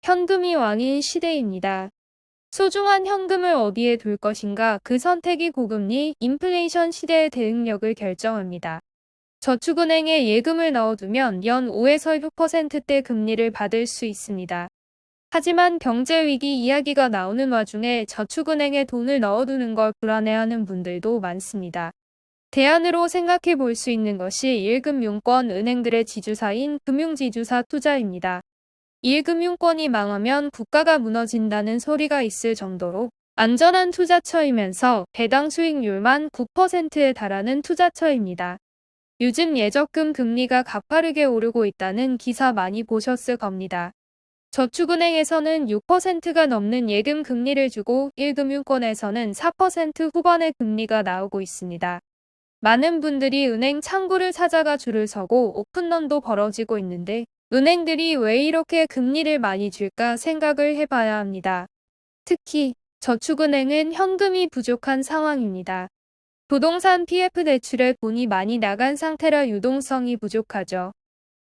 현금이 왕인 시대입니다. 소중한 현금을 어디에 둘 것인가, 그 선택이 고금리, 인플레이션 시대의 대응력을 결정합니다. 저축은행에 예금을 넣어두면 연 5에서 6%대 금리를 받을 수 있습니다. 하지만 경제위기 이야기가 나오는 와중에 저축은행에 돈을 넣어두는 걸 불안해하는 분들도 많습니다. 대안으로 생각해 볼 수 있는 것이 1금융권 은행들의 지주사인 금융지주사 투자입니다. 1금융권이 망하면 국가가 무너진다는 소리가 있을 정도로 안전한 투자처이면서 배당 수익률만 9%에 달하는 투자처입니다. 요즘 예적금 금리가 가파르게 오르고 있다는 기사 많이 보셨을 겁니다. 저축은행에서는 6%가 넘는 예금 금리를 주고 1금융권에서는 4% 후반의 금리가 나오고 있습니다. 많은 분들이 은행 창구를 찾아가 줄을 서고 오픈런도 벌어지고 있는데 은행들이 왜 이렇게 금리를 많이 줄까 생각을 해봐야 합니다. 특히 저축은행은 현금이 부족한 상황입니다. 부동산 PF 대출에 돈이 많이 나간 상태라 유동성이 부족하죠.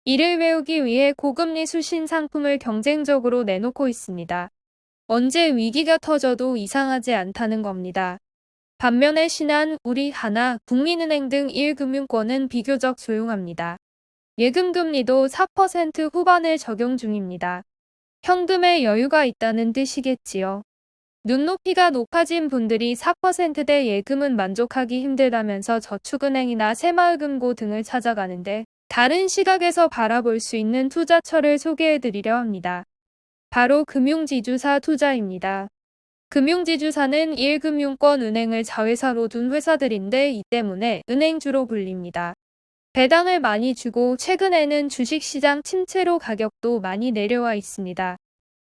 이를 메우기 위해 고금리 수신 상품을 경쟁적으로 내놓고 있습니다. 언제 위기가 터져도 이상하지 않다는 겁니다. 반면에 신한, 우리, 하나, 국민은행 등 1금융권은 비교적 조용합니다. 예금 금리도 4% 후반을 적용 중입니다. 현금에 여유가 있다는 뜻이겠지요. 눈높이가 높아진 분들이 4%대 예금은 만족하기 힘들다면서 저축은행이나 새마을금고 등을 찾아가는데 다른 시각에서 바라볼 수 있는 투자처를 소개해드리려 합니다. 바로 금융지주사 투자입니다. 금융지주사는 1금융권 은행을 자회사로 둔 회사들인데 이 때문에 은행주로 불립니다. 배당을 많이 주고 최근에는 주식시장 침체로 가격도 많이 내려와 있습니다.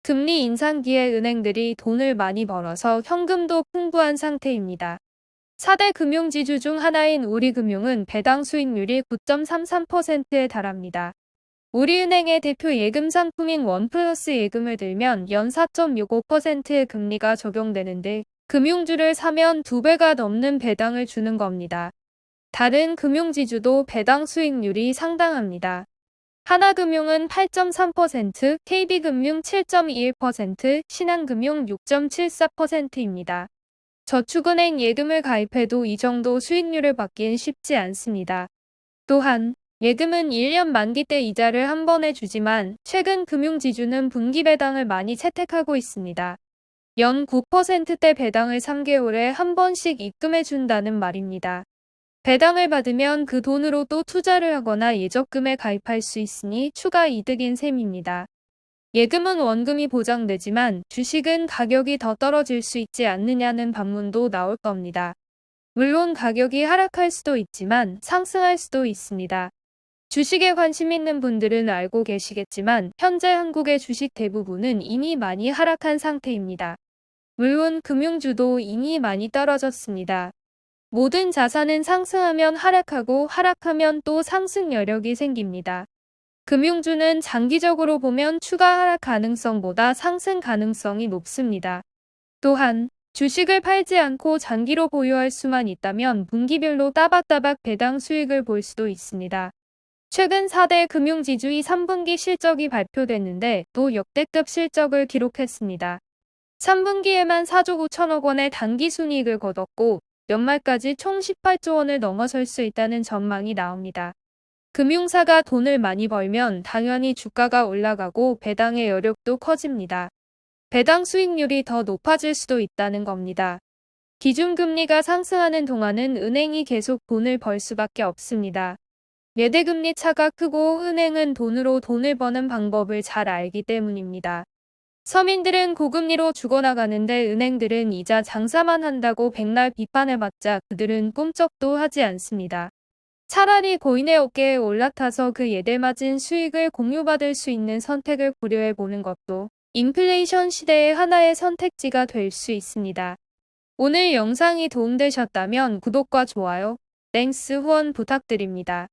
금리 인상기에 은행들이 돈을 많이 벌어서 현금도 풍부한 상태입니다. 4대 금융지주 중 하나인 우리금융은 배당 수익률이 9.33%에 달합니다. 우리은행의 대표 예금 상품인 원플러스 예금을 들면 연 4.65%의 금리가 적용되는데 금융주를 사면 2배가 넘는 배당을 주는 겁니다. 다른 금융지주도 배당 수익률이 상당합니다. 하나금융은 8.3%, KB금융 7.21%, 신한금융 6.74%입니다. 저축은행 예금을 가입해도 이 정도 수익률을 받긴 쉽지 않습니다. 또한 예금은 1년 만기 때 이자를 한 번에 주지만 최근 금융지주는 분기 배당을 많이 채택하고 있습니다. 연 9%대 배당을 3개월에 한 번씩 입금해 준다는 말입니다. 배당을 받으면 그 돈으로 또 투자를 하거나 예적금에 가입할 수 있으니 추가 이득인 셈입니다. 예금은 원금이 보장되지만 주식은 가격이 더 떨어질 수 있지 않느냐는 반문도 나올 겁니다. 물론 가격이 하락할 수도 있지만 상승할 수도 있습니다. 주식에 관심 있는 분들은 알고 계시겠지만 현재 한국의 주식 대부분은 이미 많이 하락한 상태입니다. 물론 금융주도 이미 많이 떨어졌습니다. 모든 자산은 상승하면 하락하고 하락하면 또 상승 여력이 생깁니다. 금융주는 장기적으로 보면 추가 하락 가능성보다 상승 가능성이 높습니다. 또한 주식을 팔지 않고 장기로 보유할 수만 있다면 분기별로 따박따박 배당 수익을 볼 수도 있습니다. 최근 4대 금융지주의 3분기 실적이 발표됐는데 또 역대급 실적을 기록했습니다. 3분기에만 4조 9천억 원의 당기순이익을 거뒀고 연말까지 총 18조 원을 넘어설 수 있다는 전망이 나옵니다. 금융사가 돈을 많이 벌면 당연히 주가가 올라가고 배당의 여력도 커집니다. 배당 수익률이 더 높아질 수도 있다는 겁니다. 기준금리가 상승하는 동안은 은행이 계속 돈을 벌 수밖에 없습니다. 예대금리 차가 크고 은행은 돈으로 돈을 버는 방법을 잘 알기 때문입니다. 서민들은 고금리로 죽어나가는데 은행들은 이자 장사만 한다고 백날 비판해봤자 그들은 꿈쩍도 하지 않습니다. 차라리 고인의 어깨에 올라타서 그 예대맞은 수익을 공유받을 수 있는 선택을 고려해보는 것도 인플레이션 시대의 하나의 선택지가 될 수 있습니다. 오늘 영상이 도움되셨다면 구독과 좋아요, 땡스 후원 부탁드립니다.